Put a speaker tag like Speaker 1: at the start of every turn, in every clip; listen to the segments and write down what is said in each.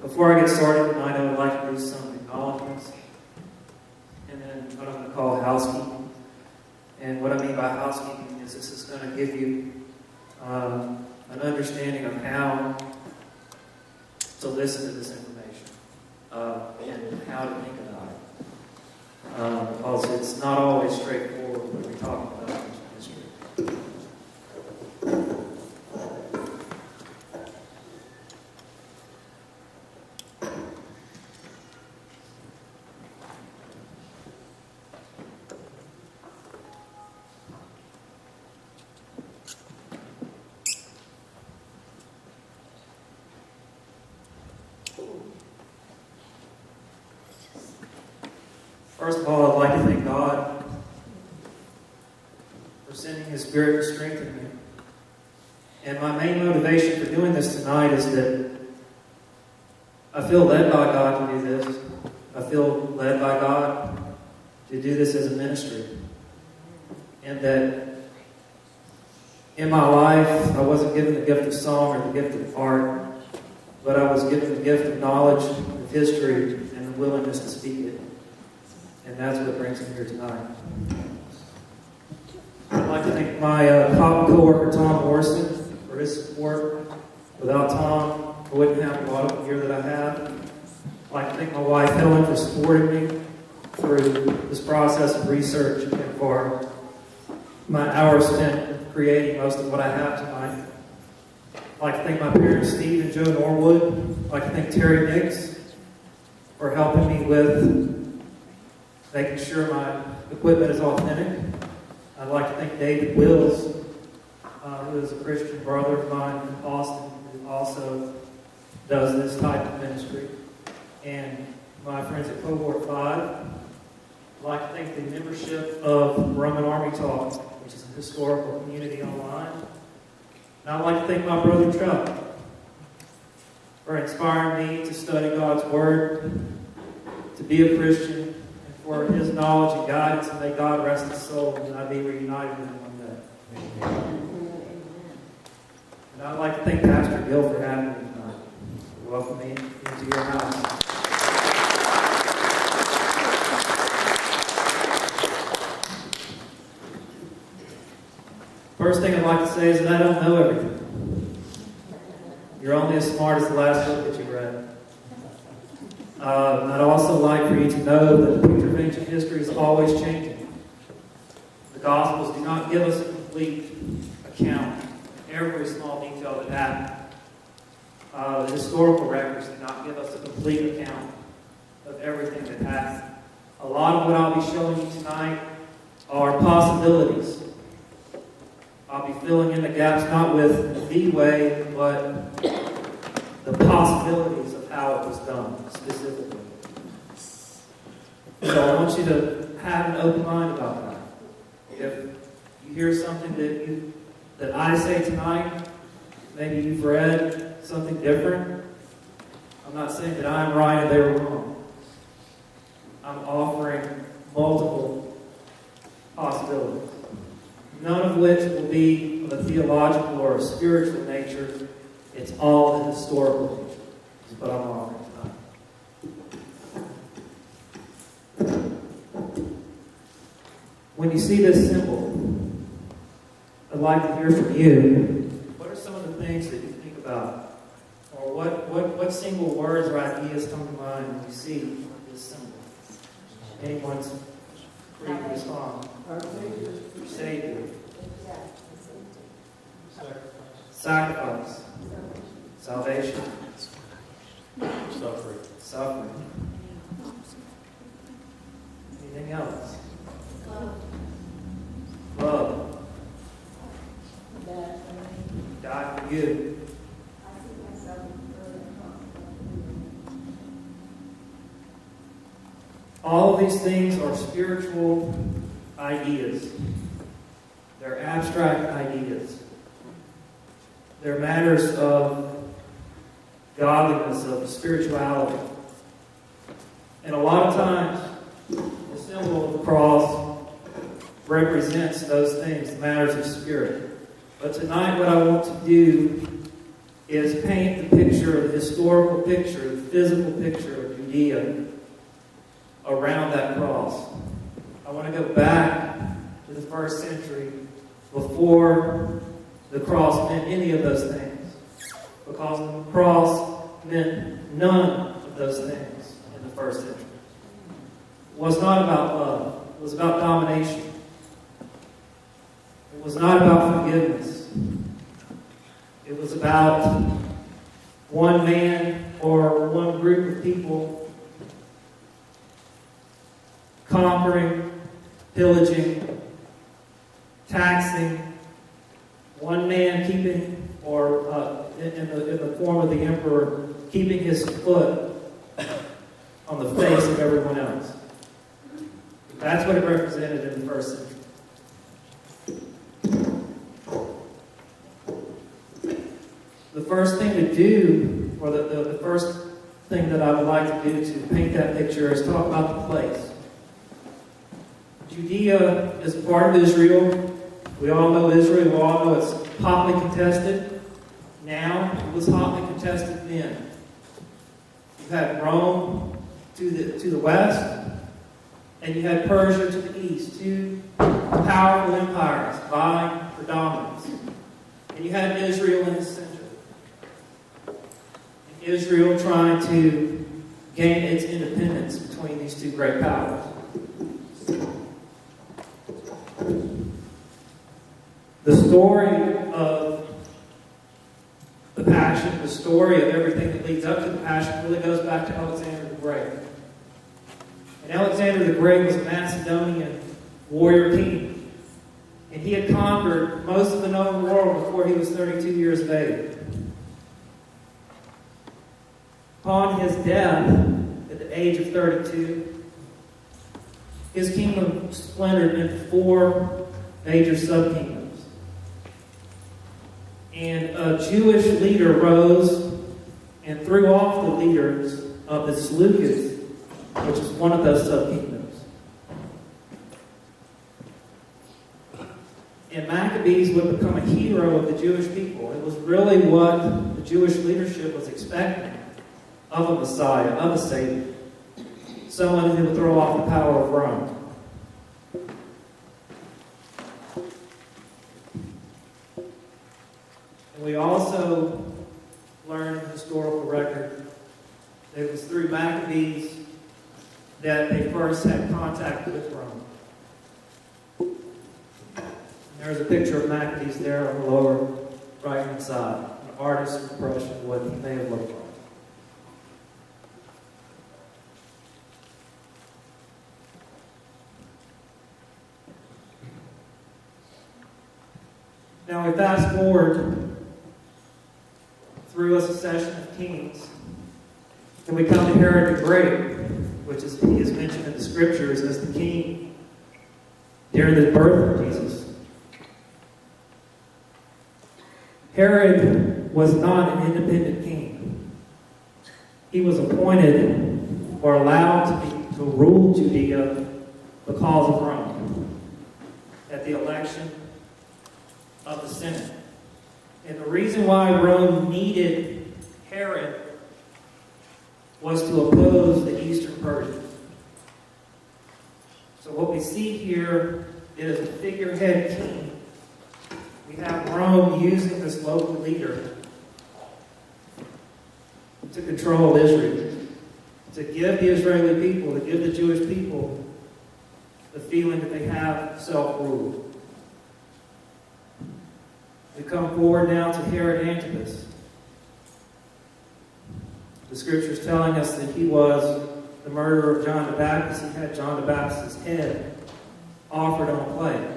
Speaker 1: Before I get started tonight, I would like to do some acknowledgments and then what I'm going to call housekeeping. And what I mean by housekeeping is this is going to give you an understanding of how to listen to this information and how to think about it. Because it's not always straightforward when we're talking about ancient history. First of all, I'd like to thank God for sending His Spirit to strengthen me. And my main motivation for doing this tonight is that I feel led by God to do this. I feel led by God to do this as a ministry. And that in my life, I wasn't given the gift of song or the gift of art, but I was given the gift of knowledge of history and the willingness to speak it. And that's what brings me here tonight. I'd like to thank my co-worker Tom Morrison for his support. Without Tom, I wouldn't have a lot of the gear that I have. I'd like to thank my wife Helen for supporting me through this process of research and for my hours spent creating most of what I have tonight. I'd like to thank my parents Steve and Joe Norwood. I'd like to thank Terry Nix for helping me with making sure my equipment is authentic. I'd like to thank David Wills, who is a Christian brother of mine in Austin, who also does this type of ministry. And my friends at Cohort 5. I'd like to thank the membership of Roman Army Talk, which is a historical community online. And I'd like to thank my brother Chuck for inspiring me to study God's Word, to be a Christian, for his knowledge and guidance, and may God rest his soul, and I be reunited with him one day. And I'd like to thank Pastor Gill for having me tonight, for welcoming me into your house. First thing I'd like to say is that I don't know everything. You're only as smart as the last book that you read. I'd also like for you to know that the picture of ancient history is always changing. The Gospels do not give us a complete account of every small detail that happened. The historical records do not give us a complete account of everything that happened. A lot of what I'll be showing you tonight are possibilities. I'll be filling in the gaps not with the way, but the possibilities of how it was done specifically. So I want you to have an open mind about that. If you hear something that I say tonight, maybe you've read something different, I'm not saying that I'm right and they were wrong. I'm offering multiple possibilities, none of which will be of a theological or a spiritual nature. It's all the historical nature, is what I'm offering tonight. When you see this symbol, I'd like to hear from you. What are some of the things that you think about? Or what single words or ideas come to mind when you see this symbol? Anyone's free to respond. Savior. Sacrifice. Salvation. Suffering. Anything else? Love. Die for you. All of these things are spiritual ideas. They're abstract ideas. They're matters of godliness, of spirituality. And a lot of times, the symbol of the cross represents those things, the matters of spirit. But tonight, what I want to do is paint the picture, the historical picture, the physical picture of Judea around that cross. I want to go back to the first century before the cross meant any of those things. Because the cross meant none of those things in the first century. It was not about love. It was about domination. It was not about forgiveness. It was about one man or one group of people conquering, pillaging, taxing, one man keeping, or in the form of the emperor, keeping his foot on the face of everyone else. That's what it represented in the first century. The first thing to do, or the first thing that I would like to do to paint that picture is talk about the place. Judea is part of Israel. We all know Israel. We all know it's hotly contested. Now, it was hotly contested then. You had Rome to the west, and you had Persia to the east, two powerful empires vying for dominance. And you had Israel in the center. And Israel trying to gain its independence between these two great powers. The story of the Passion, the story of everything that leads up to the Passion, really goes back to Alexander the Great. And Alexander the Great was a Macedonian warrior king. And he had conquered most of the known world before he was 32 years of age. Upon his death, at the age of 32, his kingdom splintered into 4 major sub-kingdoms. And a Jewish leader rose and threw off the leaders of the Seleucids, which is one of those sub-kingdoms. And Maccabees would become a hero of the Jewish people. It was really what the Jewish leadership was expecting of a Messiah, of a Savior. Someone who would throw off the power of Rome. And we also learn in the historical record that it was through Maccabees that they first had contact with Rome. And there's a picture of Maccabees there on the lower right-hand side, an artist's impression of what he may have looked like. Now we fast forward through a succession of kings, and we come to Herod the Great, which he is mentioned in the scriptures as the king during the birth of Jesus. Herod was not an independent king. He was appointed or allowed to rule Judea because of Rome at the election of the Senate. And the reason why Rome needed Herod was to oppose the Eastern Persians. So what we see here is a figurehead king. We have Rome using this local leader to control Israel, to give the Israeli people, to give the Jewish people the feeling that they have self-rule. We come forward now to Herod Antipas. The scriptures telling us that he was the murderer of John the Baptist. He had John the Baptist's head offered on a plate.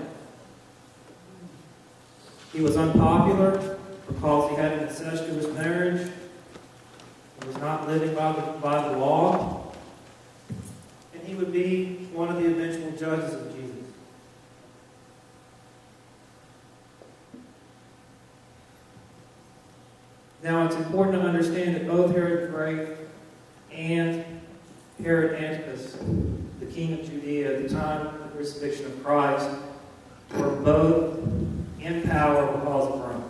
Speaker 1: He was unpopular because he had an incestuous marriage. He was not living by the law. And he would be one of the eventual judges of Jesus. Now, it's important to understand that both Herod the Great and Herod Antipas, the king of Judea at the time of the crucifixion of Christ, were both in power because of Rome.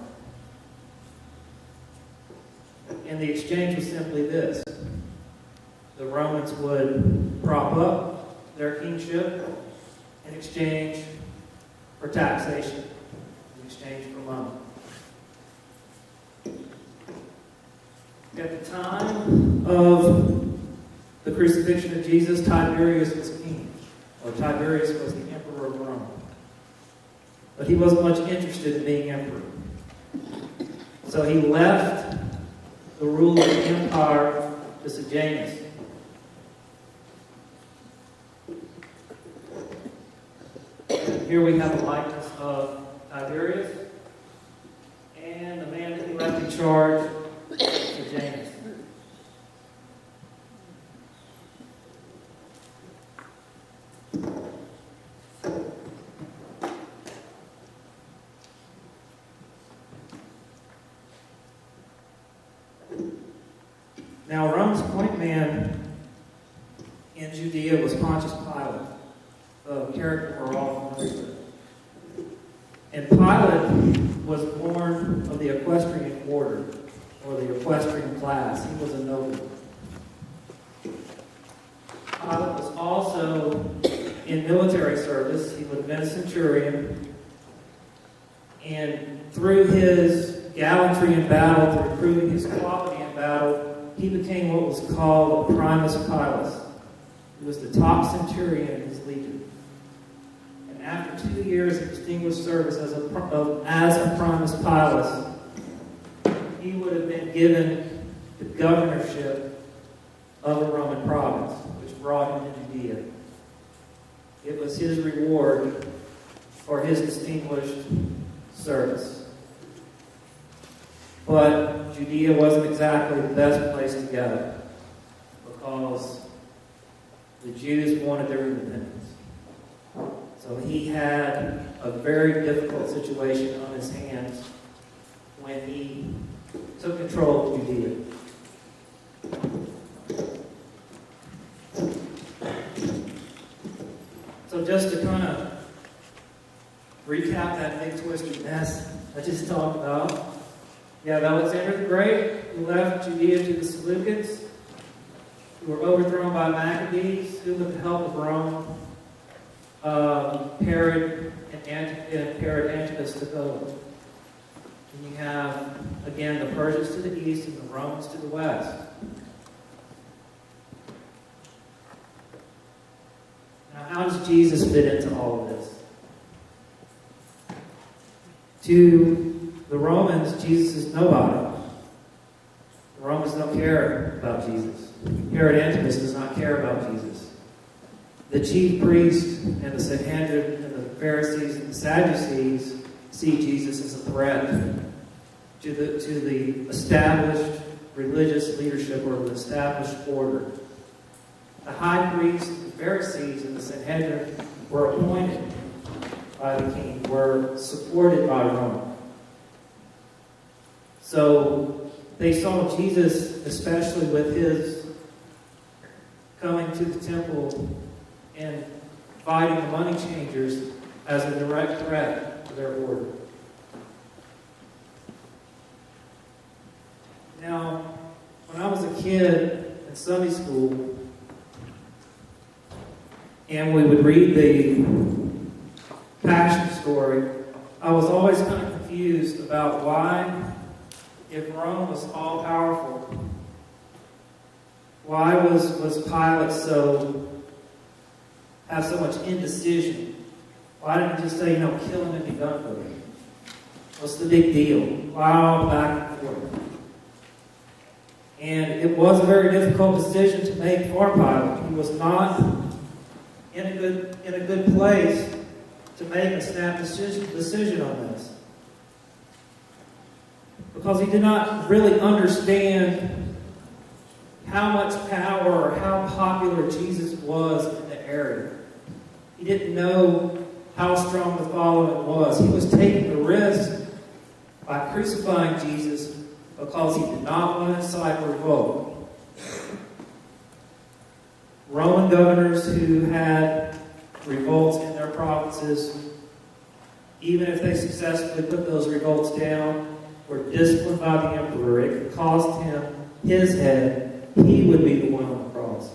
Speaker 1: And the exchange was simply this. The Romans would prop up their kingship in exchange for taxation, in exchange for money. At the time of the crucifixion of Jesus, Tiberius was king, or Tiberius was the emperor of Rome. But he wasn't much interested in being emperor. So he left the rule of the empire to Sejanus. And here we have a likeness of Tiberius and the man that he left in charge, Sejanus. Now, Rome's point man in Judea was Pontius Pilate, a character we're all familiar with. And Pilate was born of the equestrian order, or the equestrian class. He was a noble. Pilate was also in military service. He would have been a centurion. And through his gallantry in battle, through proving his quality in battle, he became what was called a primus pilus. He was the top centurion in his legion. And after 2 years of distinguished service as a primus pilus, he would have been given the governorship of a Roman province, which brought him to Judea. It was his reward for his distinguished service. But Judea wasn't exactly the best place to go, because the Jews wanted their independence. So he had a very difficult situation on his hands when he took control of Judea. So just to kind of recap that big twisted mess I just talked about, you have Alexander the Great, who left Judea to the Seleucids, who were overthrown by Maccabees, who, with the help of Rome, Herod Antipas took over. And you have, again, the Persians to the east and the Romans to the west. Now, how does Jesus fit into all of this? To the Romans, Jesus is nobody. The Romans don't care about Jesus. Herod Antipas does not care about Jesus. The chief priests and the Sanhedrin and the Pharisees and the Sadducees see Jesus as a threat to the established religious leadership or the established order. The high priests, the Pharisees, and the Sanhedrin were appointed by the king, were supported by Rome. So they saw Jesus, especially with his coming to the temple and fighting the money changers, as a direct threat to their order. Now, when I was a kid in Sunday school, and we would read the Passion story, I was always kind of confused about why, if Rome was all-powerful, why was Pilate have so much indecision? Why didn't he just say, kill him and be done with it? What's the big deal? Why all back and forth? And it was a very difficult decision to make for Pilate. He was not in a good place to make a snap decision on this, because he did not really understand how much power or how popular Jesus was in the area. He didn't know how strong the following was. He was taking the risk by crucifying Jesus because he did not want to incite revolt. Roman governors who had revolts in their provinces, even if they successfully put those revolts down, were disciplined by the emperor. It could cost him his head, he would be the one on the cross.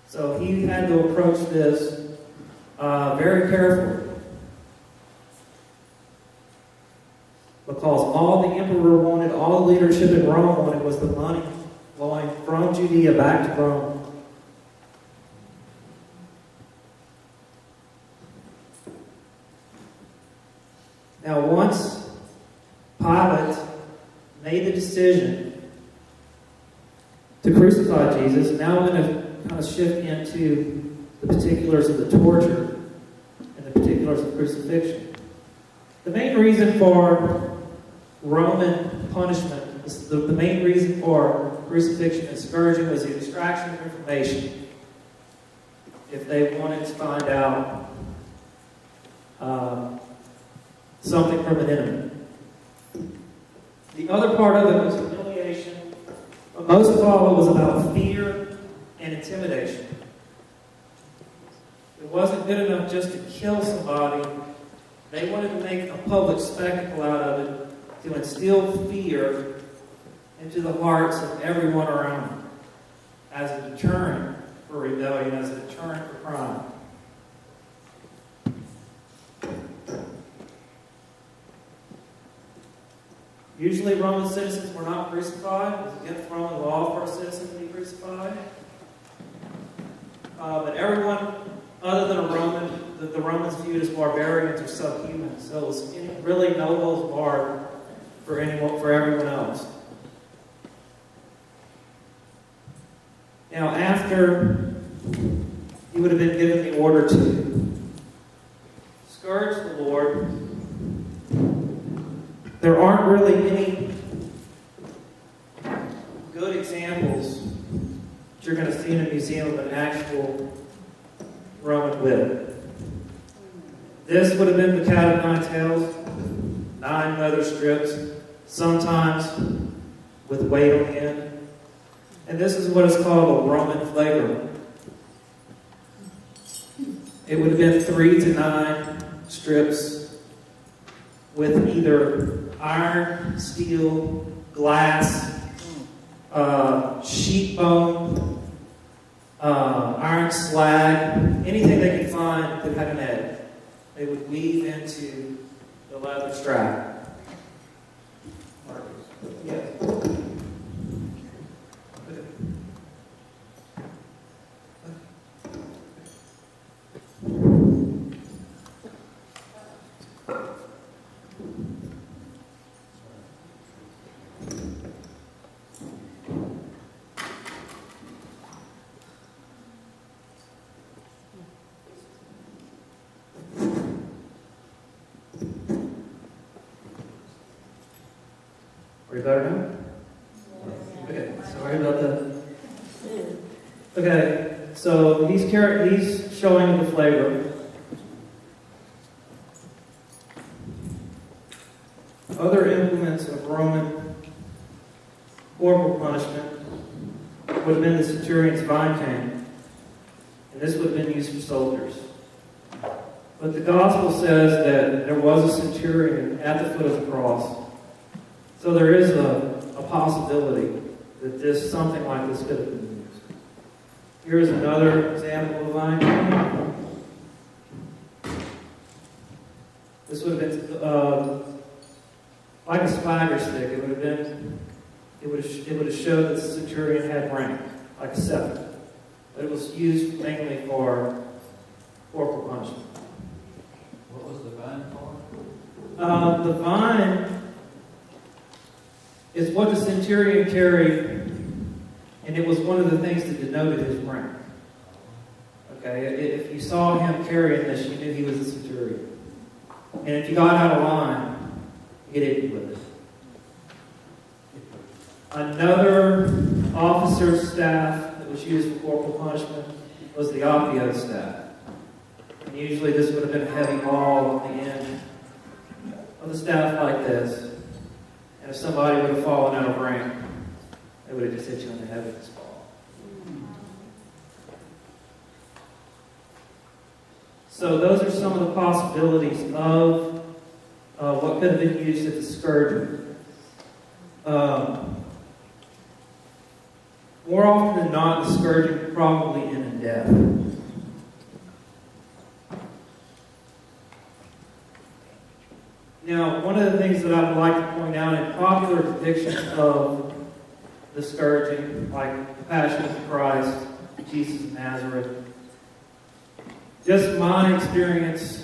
Speaker 1: So he had to approach this very carefully. Because all the emperor wanted, all the leadership in Rome wanted, was the money flowing from Judea back to Rome. Now, once Pilate made the decision to crucify Jesus, now I'm going to kind of shift into the particulars of the torture and the particulars of crucifixion. The main reason for Roman punishment, the main reason for crucifixion and scourging was the extraction of information. If they wanted to find out something from an enemy. The other part of it was humiliation, but most of all it was about fear and intimidation. It wasn't good enough just to kill somebody. They wanted to make a public spectacle out of it to instill fear into the hearts of everyone around them as a deterrent for rebellion, as a deterrent for crime. Usually Roman citizens were not crucified. It was against Roman law for a citizen to be crucified. But everyone other than a Roman, the Romans viewed as barbarians or subhuman. So it was really no holds barred for everyone else. Now, after he would have been given the order to scourge the Lord, there aren't really any good examples that you're going to see in a museum of an actual Roman whip. This would have been the cat of nine tails, 9 leather strips, sometimes with weight on the end. And this is what is called a Roman flagrum. It would have been 3 to 9 strips with either iron, steel, glass, sheep bone, iron slag, anything they could find that had an edge. They would weave into the leather strap. Yes. Are you better now? Okay, sorry about that. Okay, so he's showing the flavor. Other implements of Roman corporal punishment would have been the centurion's vine cane, and this would have been used for soldiers. But the gospel says that there was a centurion at the foot of the cross. So there is a possibility that something like this could have been used. Here's another example of vine cane. This would have been like a swagger stick. It would have showed that the centurion had rank, like a scepter. But it was used mainly for corporal punishment.
Speaker 2: What was the vine for?
Speaker 1: The vine is what the centurion carried, and it was one of the things that denoted his rank. Okay, if you saw him carrying this, you knew he was a centurion. And if you got out of line, you get hit with it. Another officer's staff that was used for corporal punishment was the Opio staff. And usually this would have been a heavy ball on the end of the staff like this. And if somebody would have fallen out of rank, they would have just hit you on the head with this ball. So those are some of the possibilities of what could have been used at the scourging. More often than not, the scourging would probably end in death. Now, one of the things that I would like to point out in popular depictions of the scourging, like the Passion of Christ, Jesus of Nazareth, just my experience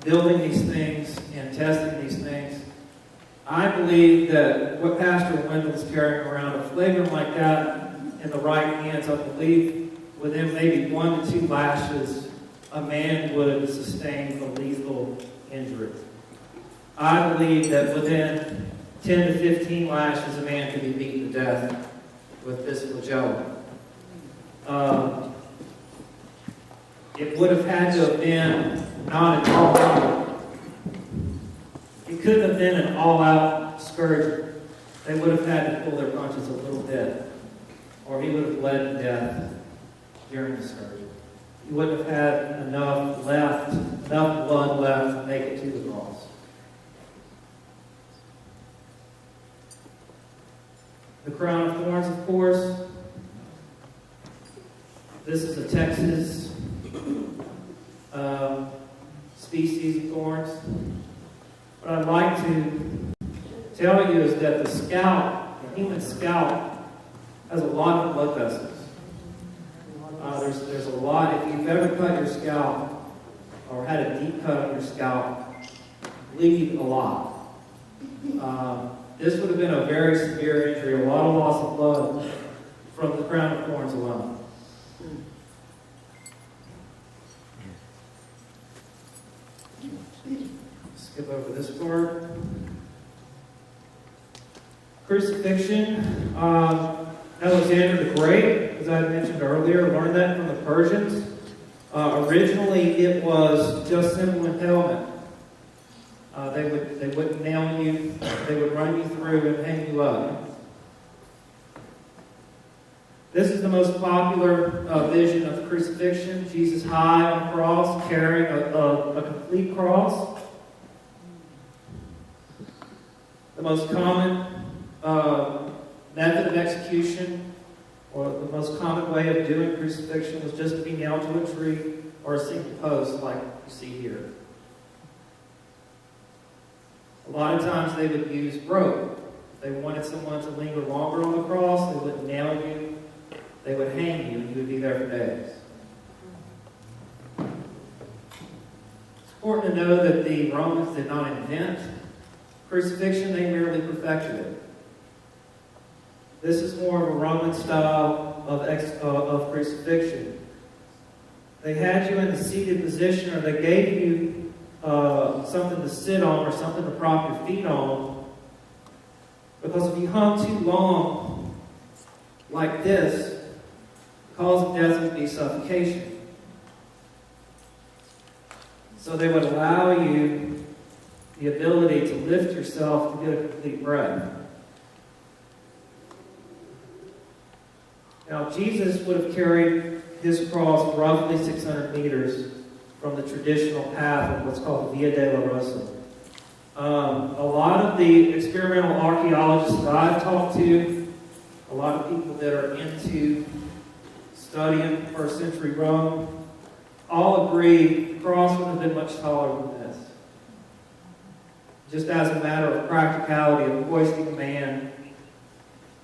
Speaker 1: building these things and testing these things, I believe that what Pastor Wendell is carrying around, a flagrant like that in the right hands, I believe within maybe 1 to 2 lashes, a man would sustain a lethal injury. I believe that within 10 to 15 lashes, a man could be beaten to death with this flagellum. It would have had to have been not an all-out. It couldn't have been an all-out scourging. They would have had to pull their punches a little bit, or he would have bled to death during the scourging. He wouldn't have had enough blood left to make it to the cross. The crown of thorns, of course. This is a Texas species of thorns. What I'd like to tell you is that the scalp, the human scalp, has a lot of blood vessels. There's a lot. If you've ever cut your scalp or had a deep cut on your scalp, bleed a lot. This would have been a very severe injury, a lot of loss of blood from the crown of thorns alone. Skip over this part. Crucifixion. Alexander the Great, as I mentioned earlier, learned that from the Persians. Originally, it was just simple impalement. They wouldn't nail you. They would run you through and hang you up. This is the most popular vision of the crucifixion. Jesus high on a cross, carrying a complete cross. The most common method of execution, or the most common way of doing crucifixion, was just to be nailed to a tree or a single post like you see here. A lot of times they would use rope. If they wanted someone to linger longer on the cross, they would nail you, they would hang you, and you would be there for days. It's important to know that the Romans did not invent crucifixion, they merely perfected it. This is more of a Roman style of crucifixion. They had you in the seated position, or they gave you something to sit on or something to prop your feet on. Because if you hung too long like this, the cause of death would be suffocation. So they would allow you the ability to lift yourself to get a complete breath. Now, Jesus would have carried his cross roughly 600 meters from the traditional path of what's called Via Dolorosa. A lot of the experimental archaeologists that I've talked to, a lot of people that are into studying first century Rome, all agree the cross would have been much taller than this. Just as a matter of practicality of hoisting a man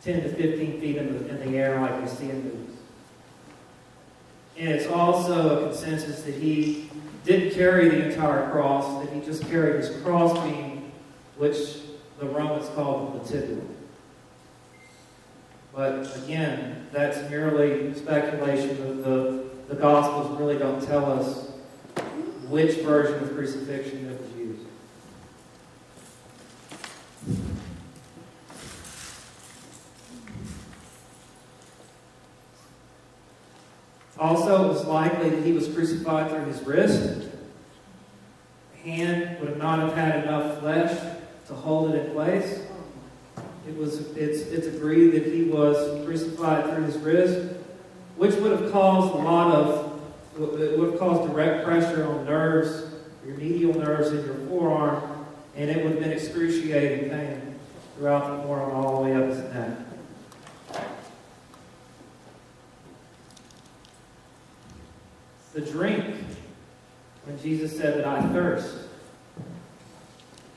Speaker 1: 10 to 15 feet in the air like we see in movies. And it's also a consensus that he didn't carry the entire cross, that he just carried his crossbeam, which the Romans called the patibulum. But again, that's merely speculation. The Gospels really don't tell us which version of crucifixion that was used. Also, it was likely that he was crucified through his wrist. The hand would not have had enough flesh to hold it in place. It's agreed that he was crucified through his wrist, which would have caused it would have caused direct pressure on nerves, your medial nerves in your forearm, and it would have been excruciating pain throughout the forearm all the way up his neck. The drink, when Jesus said that I thirst,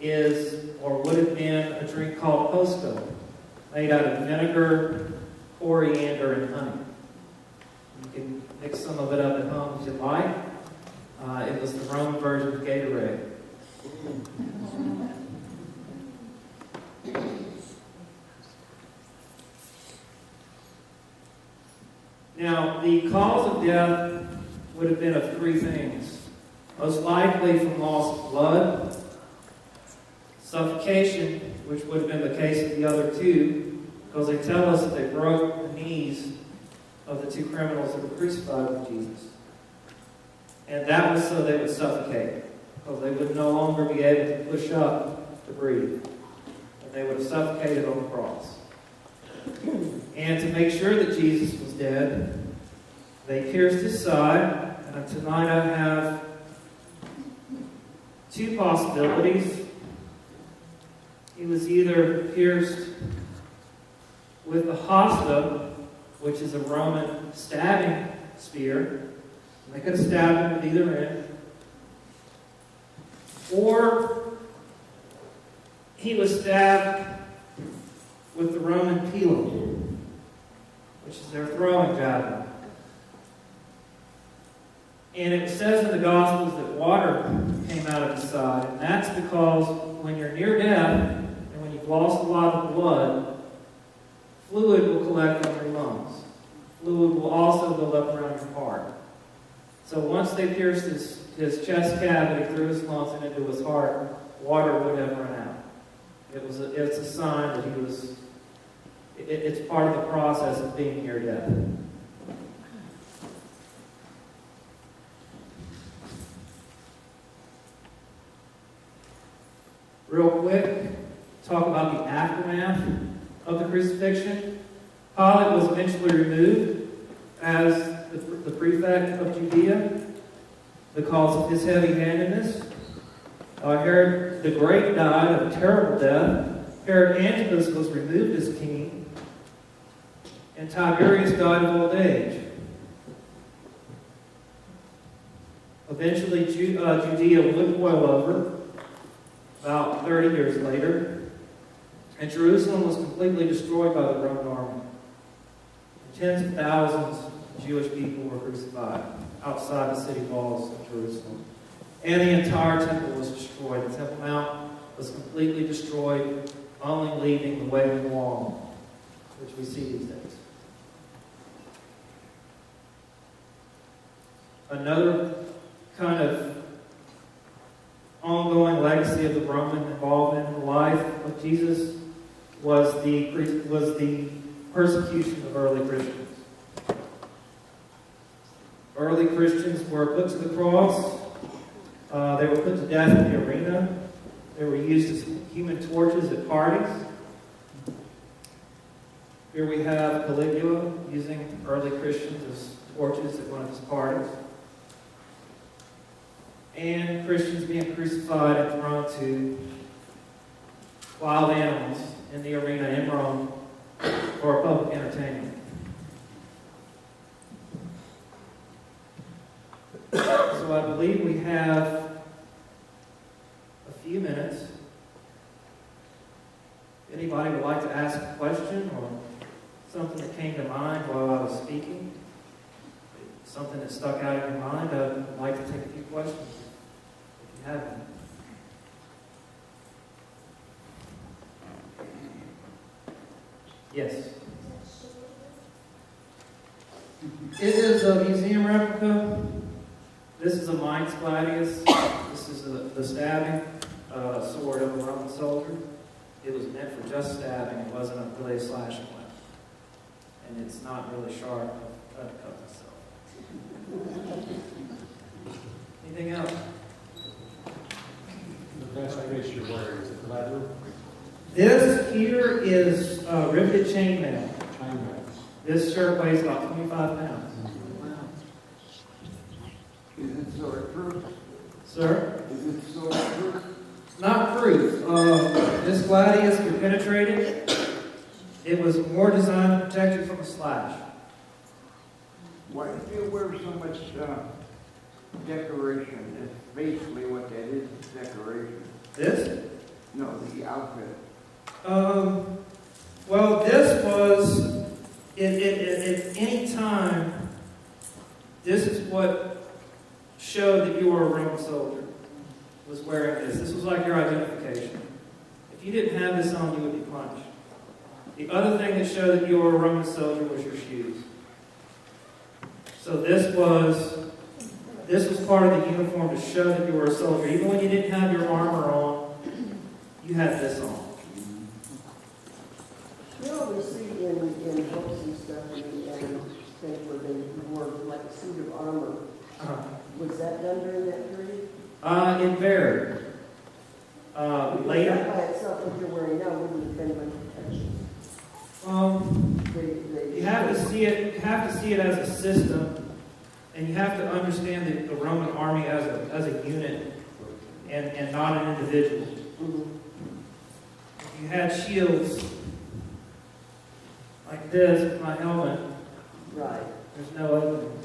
Speaker 1: is or would have been a drink called posto, made out of vinegar, coriander, and honey. You can mix some of it up at home if you like. It was the Roman version of Gatorade. Now, the cause of death would have been of three things. Most likely from loss of blood, suffocation, which would have been the case of the other two, because they tell us that they broke the knees of the two criminals that were crucified with Jesus. And that was so they would suffocate, because they would no longer be able to push up to breathe. And they would have suffocated on the cross. And to make sure that Jesus was dead, they pierced his side. And tonight I have two possibilities. He was either pierced with the hosta, which is a Roman stabbing spear. They could have stabbed him at either end. Or he was stabbed with the Roman pilum, which is their throwing javelin. And it says in the Gospels that water came out of his side. And that's because when you're near death and when you've lost a lot of blood, fluid will collect on your lungs. Fluid will also build up around your heart. So once they pierced his chest cavity through his lungs and into his heart, water would have run out. It's a sign that he was. It's part of the process of being near death. Real quick, talk about the aftermath of the crucifixion. Pilate was eventually removed as the prefect of Judea because of his heavy-handedness. Herod the Great died of a terrible death. Herod Antipas was removed as king. And Tiberius died of old age. Eventually, Judea would boil over about 30 years later. And Jerusalem was completely destroyed by the Roman army. And tens of thousands of Jewish people were crucified outside the city walls of Jerusalem. And the entire temple was destroyed. The Temple Mount was completely destroyed, only leaving the Wailing Wall, which we see these days. Another kind of ongoing legacy of the Roman involvement in the life of Jesus was the persecution of early Christians. Early Christians were put to the cross. They were put to death in the arena. They were used as human torches at parties. Here we have Caligula using early Christians as torches at one of his parties. And Christians being crucified and thrown to wild animals in the arena in Rome for public entertainment. So I believe we have a few minutes. If anybody would like to ask a question or something that came to mind while I was speaking, something that stuck out in your mind, I'd like to take a few questions if you have any. Yes. It is a museum replica. This is a Mainz gladius. This is the stabbing sword of a Roman soldier. It was meant for just stabbing. It wasn't really a slashing weapon. And it's not really sharp. I've tried to cut myself. Anything else?
Speaker 3: The best piece you're wearing, is it leather?
Speaker 1: This here is riveted chainmail.
Speaker 3: Chainmail.
Speaker 1: This shirt weighs about 25 pounds.
Speaker 4: Is it sword-proof?
Speaker 1: Sir?
Speaker 4: Is it sword-proof?
Speaker 1: Not proof. This gladius could penetrate it. It was more designed to protect you from a slash.
Speaker 4: Why do you wear so much decoration, that's basically what that is, decoration.
Speaker 1: This?
Speaker 4: No, the outfit.
Speaker 1: Well, this was, at any time, this is what showed that you were a Roman soldier, was wearing this. This was like your identification. If you didn't have this on, you would be punished. The other thing that showed that you were a Roman soldier was your shoes. So this was part of the uniform to show that you were a soldier. Even when you didn't have your armor on, you had this on.
Speaker 5: You always see in books and stuff and things where they wore like a suit of armor. Was that done during that period?
Speaker 1: It varied.
Speaker 5: That
Speaker 1: Later,
Speaker 5: by itself, what you're wearing now wouldn't have been much protection.
Speaker 1: you have to see it. You have to see it as a system, and you have to understand the Roman army as a unit, and not an individual.
Speaker 5: Mhm.
Speaker 1: If you had shields like this with my helmet,
Speaker 5: Right.
Speaker 1: there's no opening.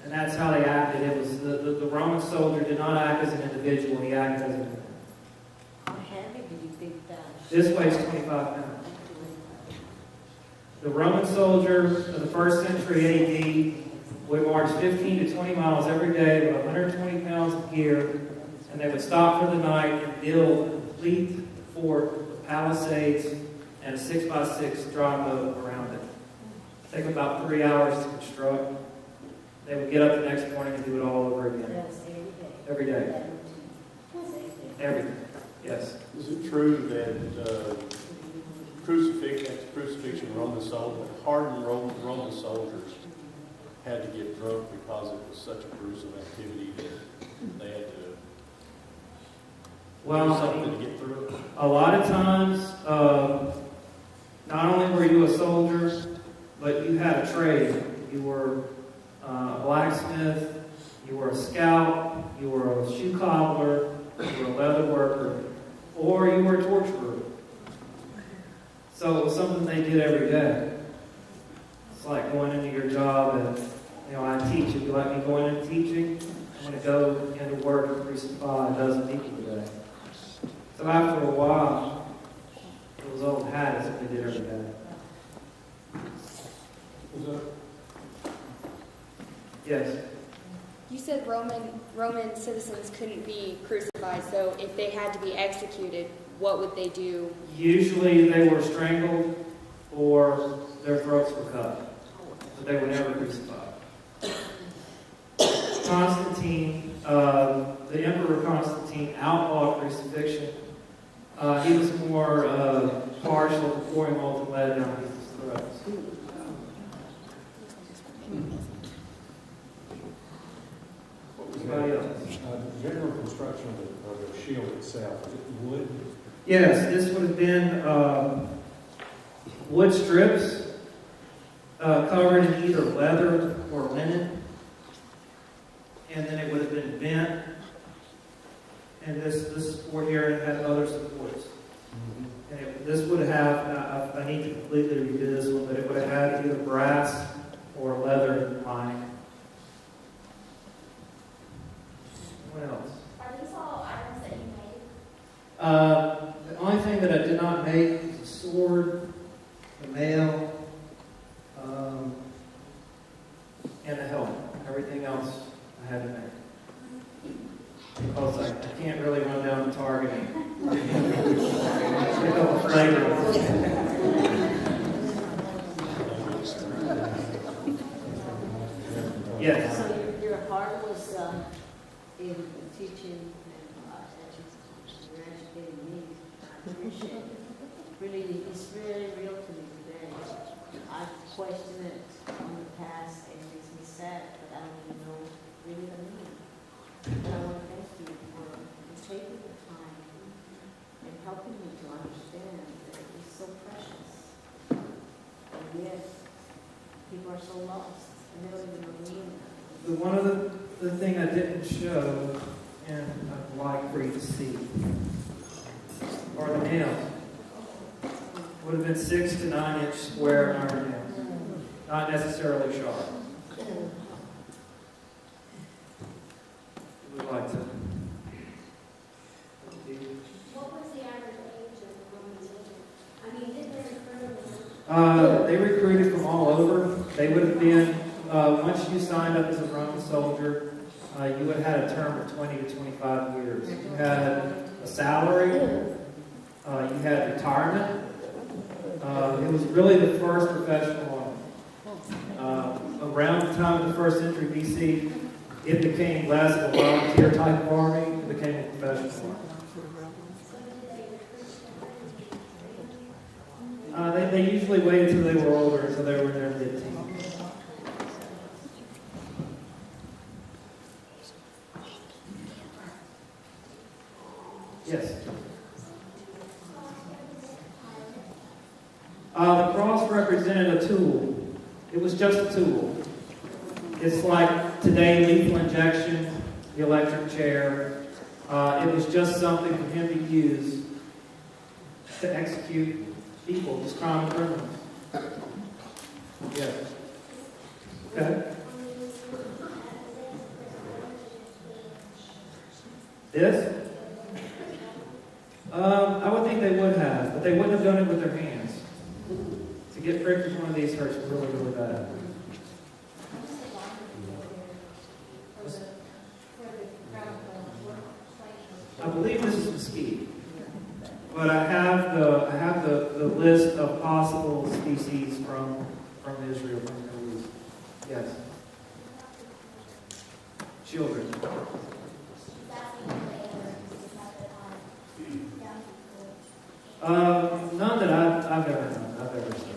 Speaker 1: And that's how they acted. It was the Roman soldier did not act as an individual, he acted as a unit.
Speaker 6: How heavy did you think that?
Speaker 1: This weighs 25 pounds. The Roman soldier of the 1st century AD would march 15 to 20 miles every day with 120 pounds of gear, and they would stop for the night and build a complete fort with palisades and a 6x6 dry moat around it. Take about 3 hours to construct. They would get up the next morning and do it all over again.
Speaker 6: Yes,
Speaker 1: Every
Speaker 6: every day.
Speaker 1: day.
Speaker 6: That routine.
Speaker 1: Everything. Yes.
Speaker 3: Is it true that crucifixion Roman soldiers, hardened Roman soldiers had to get drunk because it was such a gruesome activity that they had to do
Speaker 1: Well,
Speaker 3: something to get through it?
Speaker 1: a lot of times, not only were you a soldier, but you had a trade. You were a blacksmith, you were a scout, you were a shoe cobbler, you were a leather worker, or you were a torturer. So it was something they did every day. It's like going into your job and, I teach. If you like me going into teaching, I'm going to go into work and crucify a dozen people today. So after a while, those old habits that they did every day. Yes.
Speaker 7: You said Roman citizens couldn't be crucified, so if they had to be executed, what would they do?
Speaker 1: Usually they were strangled or their throats were cut, but they were never crucified. Constantine, the Emperor Constantine, outlawed crucifixion. He was more partial to pouring molten lead down people's throats. Anybody else?
Speaker 3: The general construction of the shield itself, is it wood?
Speaker 1: Yes, this would have been wood strips covered in either leather or linen, and then it would have been bent. And this support here had other supports. And this would have, I need to completely redo this one, but it would have had either brass or leather lining. What else?
Speaker 6: Are these all items that you made?
Speaker 1: The only thing that I did not make is a sword, the mail, and the helmet. Everything else I had to make. Because I can't really run down to Target and pick up a flavor. Yes.
Speaker 6: So your heart was in teaching and you're educating me. I appreciate it. Really, it's really real to me today. I've questioned it in the past and it makes me sad, but I don't even know really the meaning. But I want to thank you for taking the time and helping me to understand that it's so precious. And yet, people are so lost and they don't even know the meaning.
Speaker 1: One of the thing I didn't show, and I'd like for you to see, are the nails. Would have been 6 to 9 inch square iron nails, not necessarily sharp. They recruited from all over. They would have been, once you signed up as a Roman soldier, you would have had a term of 20 to 25 years. You had a salary, you had retirement. It was really the first professional army. Around the time of the first century BC, it became less of a volunteer type of army, it became a professional army. They usually waited until they were older, until they were in their mid-teens. Yes? The cross represented a tool. It was just a tool. It's like today, lethal injection, the electric chair. It was just something for him to use to execute people, just common criminals. Yeah. Okay. This? I would think they would have, but they wouldn't have done it with their hands. To get pricked with one of these hurts really, really bad. I believe this is mesquite, but I have the list of possible species from Israel, from the Middle East. Yes. Children. None that I've ever known. I've ever seen.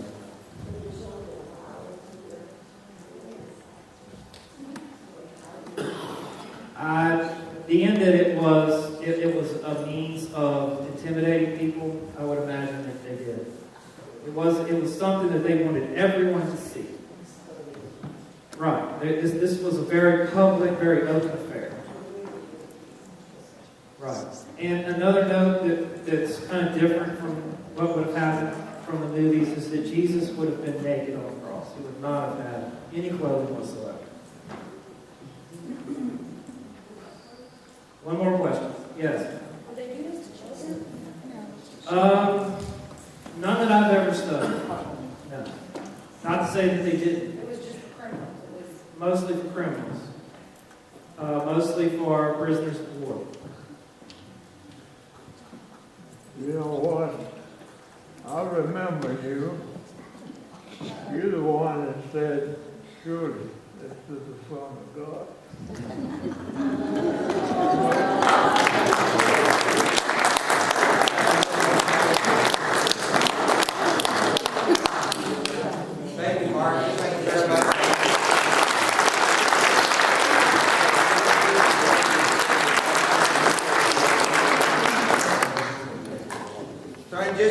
Speaker 1: The end that it was a means of intimidating people. I would imagine that they did. It was something that they wanted everyone to see. Right. This was a very public, very open affair. Right. And another note that's kind of different from what would have happened from the movies is that Jesus would have been naked on the cross. He would not have had any clothing whatsoever. One more question. Yes?
Speaker 7: Were they doing this to children?
Speaker 1: None that I've ever studied. No. Not to say that they didn't.
Speaker 7: It was just for criminals. It was
Speaker 1: Mostly for criminals. Mostly for prisoners of war.
Speaker 8: You know what? I remember you. You're the one that said, surely this is the Son of God.